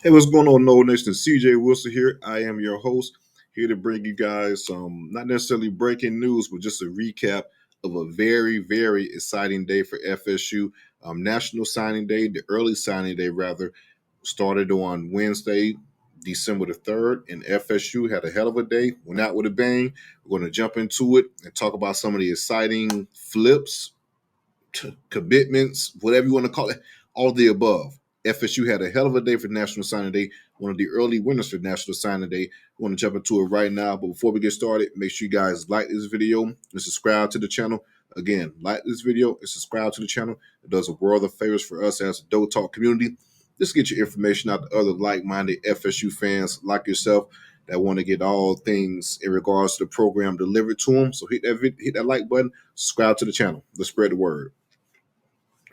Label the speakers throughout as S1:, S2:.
S1: Hey, what's going on, No Nation? CJ Wilson here. I am your host, here to bring you guys some not necessarily breaking news, but just a recap of a very, very exciting day for FSU. National Signing Day, the early signing day rather, started on Wednesday, December the 3rd, and FSU had a hell of a day, went out with a bang. We're going to jump into it and talk about some of the exciting flips, commitments, whatever you want to call it, all of the above. FSU had a hell of a day for National Signing Day, one of the early winners for National Signing Day. We want to jump into it right now, but before we get started, make sure you guys like this video and subscribe to the channel. Again, like this video and subscribe to the channel. It does a world of favors for us as a Doe Talk community. Just get your information out to other like-minded FSU fans like yourself that want to get all things in regards to the program delivered to them. So hit that like button, subscribe to the channel. Let's spread the word.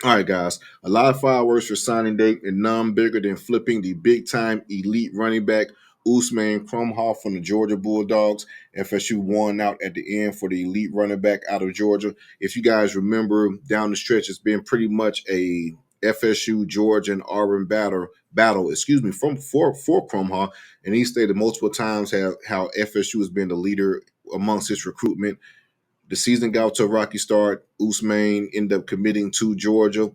S1: All right, guys. A lot of fireworks for signing day, and none bigger than flipping the big-time elite running back Ousmane Kromah from the Georgia Bulldogs. FSU won out at the end for the elite running back out of Georgia. If you guys remember, down the stretch, it's been pretty much a FSU, Georgia, and Auburn battle. From for Kromah, and he stated multiple times how FSU has been the leader amongst his recruitment. The season got to a rocky start. Ousmane ended up committing to Georgia.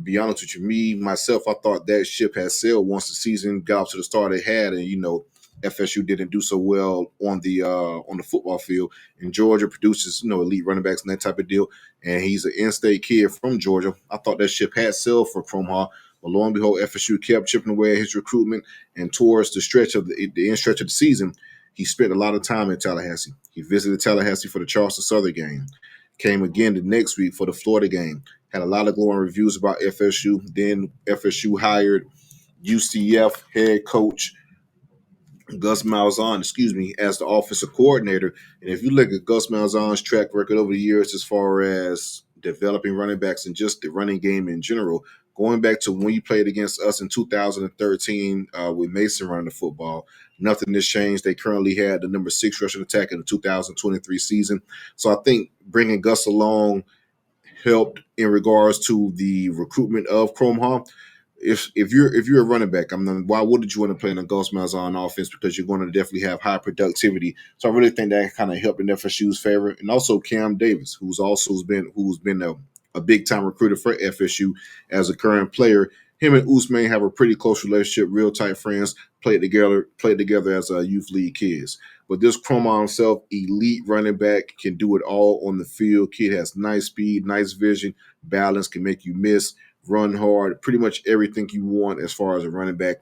S1: Be honest with you, myself, I thought that ship had sailed once the season got to the start it had, and FSU didn't do so well on the football field. And Georgia produces elite running backs and that type of deal. And he's an in-state kid from Georgia. I thought that ship had sailed for Kromah, but lo and behold, FSU kept chipping away at his recruitment, and towards the end stretch of the season, he spent a lot of time in Tallahassee. He visited Tallahassee for the Charleston Southern game. Came again the next week for the Florida game. Had a lot of glowing reviews about FSU. Then FSU hired UCF head coach Gus Malzahn, as the offensive coordinator. And if you look at Gus Malzahn's track record over the years as far as developing running backs and just the running game in general, going back to when you played against us in 2013 with Mason running the football, nothing has changed. They currently had the number 6 rushing attack in the 2023 season. So I think bringing Gus along helped in regards to the recruitment of Kromah. If you're a running back, why wouldn't you want to play in a Gus Malzahn offense? Because you're going to definitely have high productivity. So I really think that kind of helped in FSU's favor, and also Cam Davis, who's been a big time recruiter for FSU as a current player. Him and Ousmane have a pretty close relationship, real tight friends. Played together as youth league kids. But this Kromah himself, elite running back, can do it all on the field. Kid has nice speed, nice vision, balance, can make you miss, run hard, pretty much everything you want as far as a running back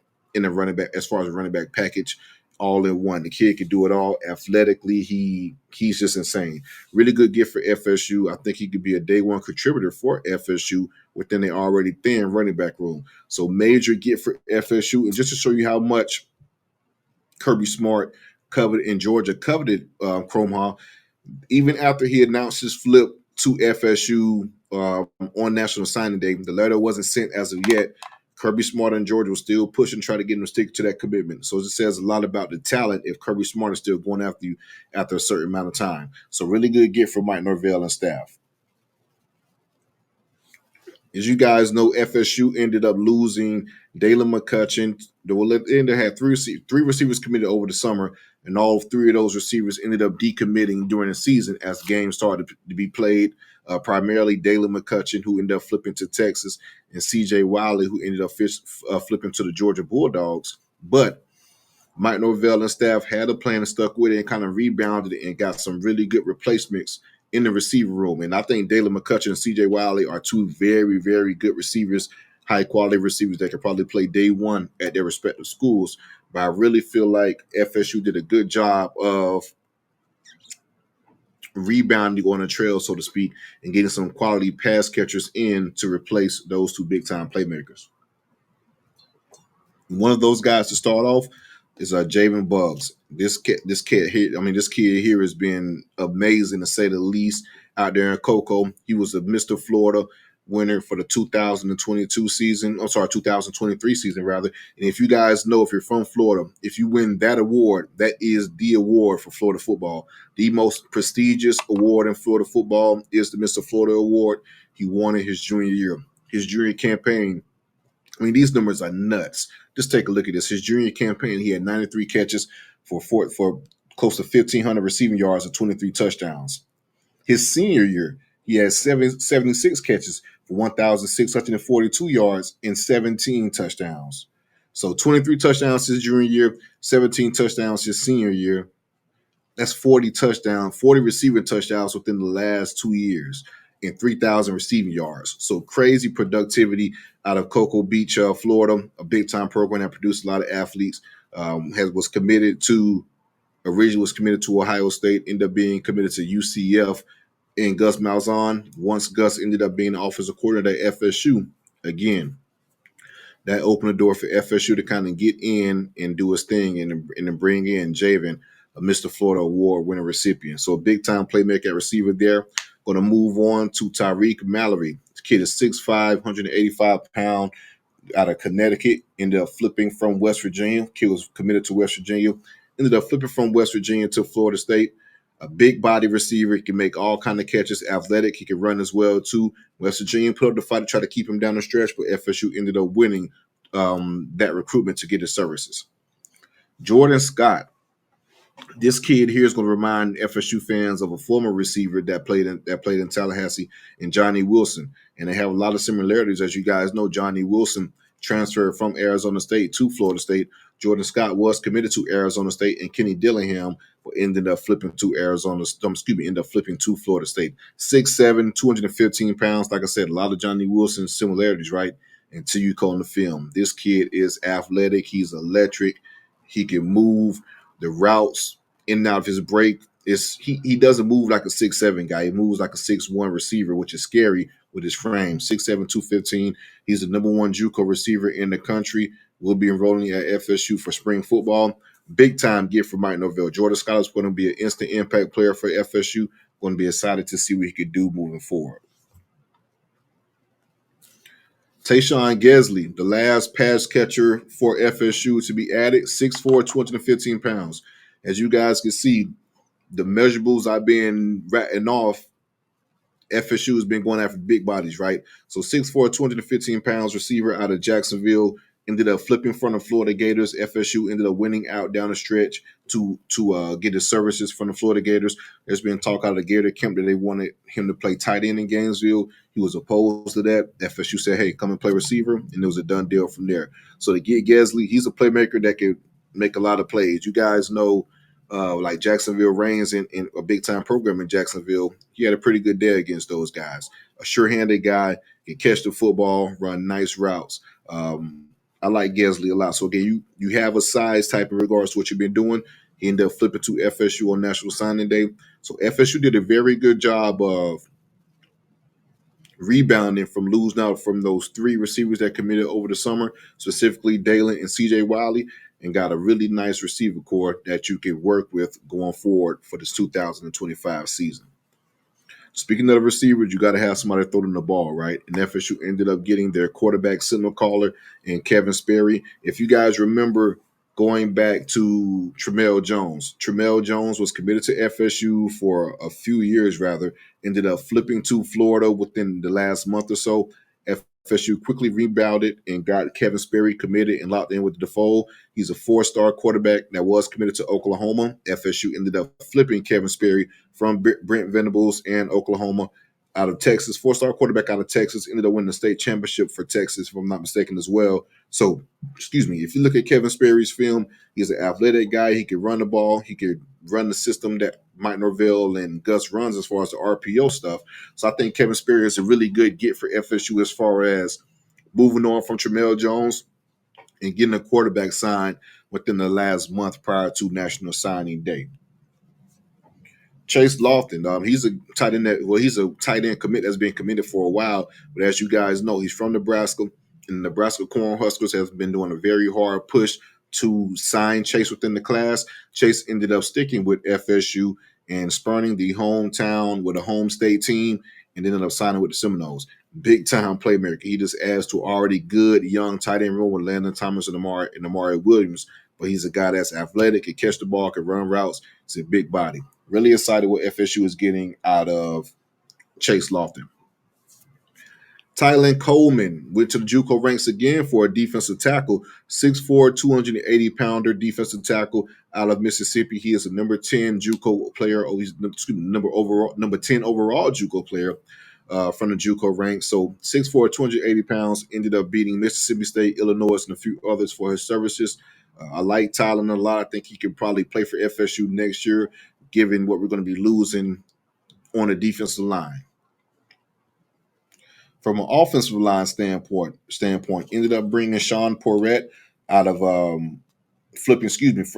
S1: package, all in one. The kid can do it all. Athletically, he's just insane. Really good gift for FSU. I think he could be a day one contributor for FSU within the already thin running back room. So major gift for FSU. And just to show you how much Kirby Smart coveted Kromah, even after he announced his flip to FSU on National Signing Day, the letter wasn't sent as of yet. Kirby Smart and Georgia was still pushing, trying to get him to stick to that commitment. So it says a lot about the talent if Kirby Smart is still going after you after a certain amount of time. So really good gift for Mike Norvell and staff. As you guys know, FSU ended up losing Dalen McCutcheon. They had three receivers committed over the summer, and all three of those receivers ended up decommitting during the season as games started to be played. Primarily Dalen McCutcheon, who ended up flipping to Texas, and C.J. Wiley, who ended up flipping to the Georgia Bulldogs. But Mike Norvell and staff had a plan and stuck with it and kind of rebounded it and got some really good replacements in the receiver room. And I think Dalen McCutcheon and C.J. Wiley are two very, very good receivers, high-quality receivers that could probably play day one at their respective schools. But I really feel like FSU did a good job of rebounding on the trail, so to speak, and getting some quality pass catchers in to replace those two big-time playmakers. One of those guys to start off is Jayvan Boggs. This kid here has been amazing to say the least out there in Cocoa. He was a Mr. Florida winner for the 2022 season. I'm sorry, 2023 season rather. And if you guys know, if you're from Florida, if you win that award, that is the award for Florida football. The most prestigious award in Florida football is the Mr. Florida Award. He won it his junior year. His junior campaign I mean, these numbers are nuts. Just take a look at this. His junior campaign, he had 93 catches for close to 1,500 receiving yards and 23 touchdowns. His senior year, he had 76 catches for 1,642 yards and 17 touchdowns. So 23 touchdowns his junior year, 17 touchdowns his senior year. That's 40 touchdowns, 40 receiving touchdowns within the last 2 years and 3,000 receiving yards. So crazy productivity out of Cocoa Beach, Florida, a big-time program that produced a lot of athletes. Originally was committed to Ohio State, ended up being committed to UCF and Gus Malzahn. Once Gus ended up being the offensive coordinator at FSU, again, that opened the door for FSU to kind of get in and do his thing and then bring in Jayvan, a Mr. Florida Award winning recipient. So a big time playmaker at receiver there. Going to move on to Teriq Mallory. This kid is 6'5", 185-pound, out of Connecticut. Ended up flipping from West Virginia. Kid was committed to West Virginia. Ended up flipping from West Virginia to Florida State. A big body receiver. He can make all kind of catches. Athletic. He can run as well too. West Virginia put up the fight to try to keep him down the stretch, but FSU ended up winning that recruitment to get his services. Jordan Scott. This kid here is going to remind FSU fans of a former receiver that played in Tallahassee, and Johnny Wilson. And they have a lot of similarities. As you guys know, Johnny Wilson transferred from Arizona State to Florida State. Jordan Scott was committed to Arizona State and Kenny Dillingham, but ended up flipping to Florida State. 6'7", 215 pounds. Like I said, a lot of Johnny Wilson similarities, right? Until you call the film. This kid is athletic. He's electric. He can move. The routes in and out of his break, he doesn't move like a 6'7" guy. He moves like a 6'1" receiver, which is scary with his frame. 6'7", 215. He's the number one JUCO receiver in the country. Will be enrolling at FSU for spring football. Big time gift for Mike Norvell. Jordan Scott is going to be an instant impact player for FSU. Going to be excited to see what he could do moving forward. Tae'shaun Gelsey, the last pass catcher for FSU to be added, 6'4", 215 pounds. As you guys can see, the measurables I've been ratting off, FSU has been going after big bodies, right? So 6'4", 215 pounds receiver out of Jacksonville, ended up flipping in front of Florida Gators. FSU ended up winning out down the stretch to get his services from the Florida Gators. There's been talk out of the Gator camp that they wanted him to play tight end in Gainesville. He was opposed to that. FSU said, hey, come and play receiver, and it was a done deal from there. So to get Gelsey, he's a playmaker that could make a lot of plays. You guys know like Jacksonville Reigns in a big-time program in Jacksonville, he had a pretty good day against those guys. A sure-handed guy, can catch the football, run nice routes. I like Gelsey a lot. So, again, you have a size type in regards to what you've been doing. He ended up flipping to FSU on National Signing Day. So, FSU did a very good job of rebounding from losing out from those three receivers that committed over the summer, specifically Tyeland and C.J. Wiley, and got a really nice receiver core that you can work with going forward for this 2025 season. Speaking of receivers, you got to have somebody throwing the ball, right? And FSU ended up getting their quarterback signal caller in Kevin Sperry. If you guys remember going back to Tramel Jones. Tramel Jones was committed to FSU for a few years, rather, ended up flipping to Florida within the last month or so. FSU quickly rebounded and got Kevin Sperry committed and locked in with the fold. He's a four-star quarterback that was committed to Oklahoma. FSU ended up flipping Kevin Sperry from Brent Venables and Oklahoma out of Texas. Four-star quarterback out of Texas, ended up winning the state championship for Texas, if I'm not mistaken, as well. So, if you look at Kevin Sperry's film, he's an athletic guy. He can run the ball. He could run the system that Mike Norvell and Gus runs as far as the RPO stuff. So I think Kevin Sperry is a really good get for FSU as far as moving on from Tramel Jones and getting a quarterback signed within the last month prior to National Signing Day. Chase Loftin, he's a tight end commit that's been committed for a while. But as you guys know, he's from Nebraska, and the Nebraska Cornhuskers have been doing a very hard push to sign Chase within the class. Chase ended up sticking with FSU and spurning the hometown with a home state team, and ended up signing with the Seminoles. Big time playmaker. He just adds to already good young tight end room with Landon Thomas and Amari Williams. But he's a guy that's athletic, can catch the ball, can run routes. He's a big body. Really excited what FSU is getting out of Chase Loftin. Tyeland Coleman went to the JUCO ranks again for a defensive tackle, 6'4", 280-pounder defensive tackle out of Mississippi. He is a number 10 JUCO player. Oh, he's number 10 overall JUCO player from the JUCO ranks. So 6'4", 280 pounds, ended up beating Mississippi State, Illinois, and a few others for his services. I like Tyeland a lot. I think he could probably play for FSU next year, given what we're going to be losing on the defensive line. From an offensive line standpoint, ended up bringing Sean Poret out of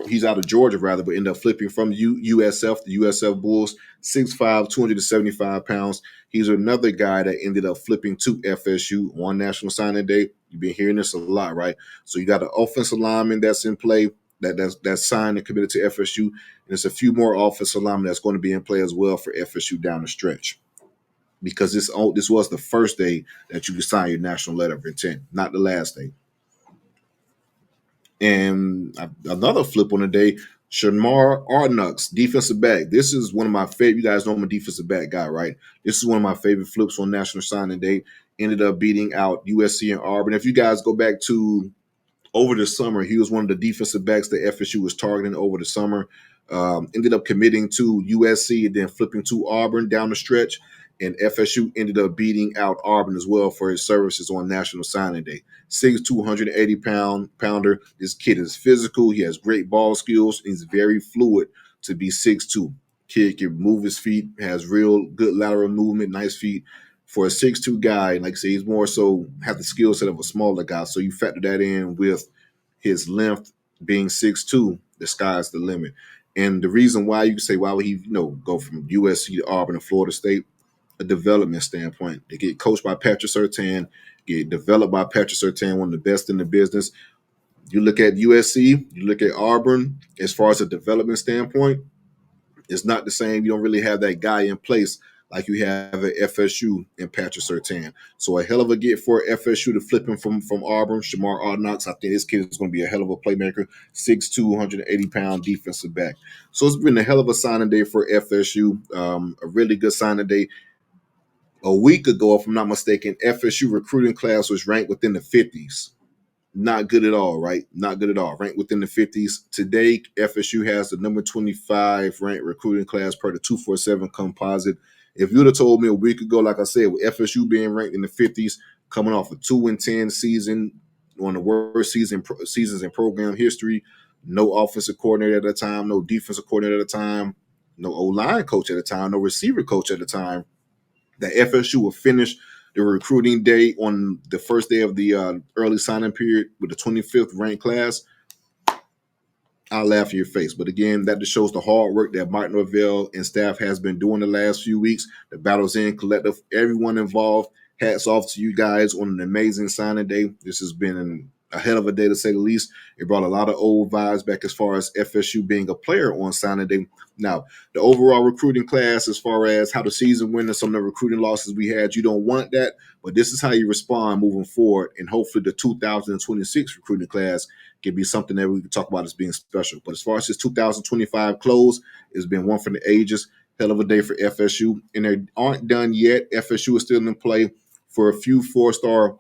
S1: he's out of Georgia rather, but ended up flipping from USF, the USF Bulls, 6'5", 275 pounds. He's another guy that ended up flipping to FSU on National Signing Day. You've been hearing this a lot, right? So you got an offensive lineman that's in play, that's signed and committed to FSU, and there's a few more offensive linemen that's going to be in play as well for FSU down the stretch. Because this was the first day that you could sign your national letter of intent, not the last day. And another flip on the day, Shamar Arnoux, defensive back. This is one of my favorite. You guys know I'm a defensive back guy, right? This is one of my favorite flips on National Signing Day. Ended up beating out USC and Auburn. If you guys go back to over the summer, he was one of the defensive backs that FSU was targeting over the summer. Ended up committing to USC and then flipping to Auburn down the stretch. And FSU ended up beating out Auburn as well for his services on National Signing Day. 6'2", 280-pounder. This kid is physical. He has great ball skills. He's very fluid to be 6'2". Kid can move his feet, has real good lateral movement, nice feet. For a 6'2" guy, like I say, he's more so have the skill set of a smaller guy. So you factor that in with his length being 6'2", the sky's the limit. And the reason why you can say, why would he go from USC to Auburn and Florida State? A development standpoint. They get coached by Patrick Surtain, get developed by Patrick Surtain, one of the best in the business. You look at USC, you look at Auburn, as far as a development standpoint, it's not the same. You don't really have that guy in place like you have at FSU and Patrick Surtain. So a hell of a get for FSU to flip him from Auburn. Shamar Arnoux, I think this kid is going to be a hell of a playmaker. 6'2", 180-pound defensive back. So it's been a hell of a signing day for FSU. A really good signing day. A week ago, if I'm not mistaken, FSU recruiting class was ranked within the 50s. Not good at all, right? Not good at all. Ranked within the 50s. Today, FSU has the number 25 ranked recruiting class per the 247 composite. If you would have told me a week ago, like I said, with FSU being ranked in the 50s, coming off a 2-10 season, one of the worst seasons in program history, no offensive coordinator at the time, no defensive coordinator at the time, no O-line coach at the time, no receiver coach at the time, that FSU will finish the recruiting day on the first day of the early signing period with the 25th ranked class, I'll laugh in your face. But again, that just shows the hard work that Mike Norvell and staff has been doing the last few weeks. The Battles In Collective, everyone involved, hats off to you guys on an amazing signing day. This has been a hell of a day, to say the least. It brought a lot of old vibes back as far as FSU being a player on signing day. Now, the overall recruiting class, as far as how the season went and some of the recruiting losses we had, you don't want that. But this is how you respond moving forward. And hopefully the 2026 recruiting class can be something that we can talk about as being special. But as far as this 2025 close, it's been one for the ages. Hell of a day for FSU. And they aren't done yet. FSU is still in play for a few four-star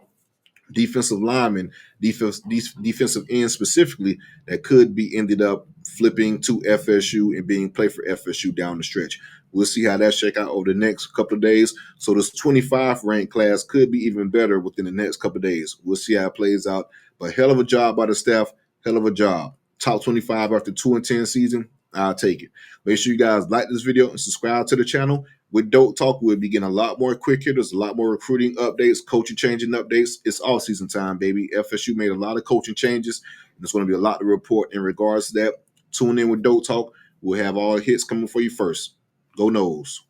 S1: defensive linemen, defensive ends specifically, that could be ended up flipping to FSU and being played for FSU down the stretch. We'll see how that shake out over the next couple of days. So this 25 ranked class could be even better within the next couple of days. We'll see how it plays out. But hell of a job by the staff. Hell of a job. Top 25 after 2-10 season. I'll take it. Make sure you guys like this video and subscribe to the channel. With Dope Talk, we'll be getting a lot more quick hitters, a lot more recruiting updates, coaching changing updates. It's all season time, baby. FSU made a lot of coaching changes, and there's going to be a lot to report in regards to that. Tune in with Dope Talk. We'll have all the hits coming for you first. Go Noles.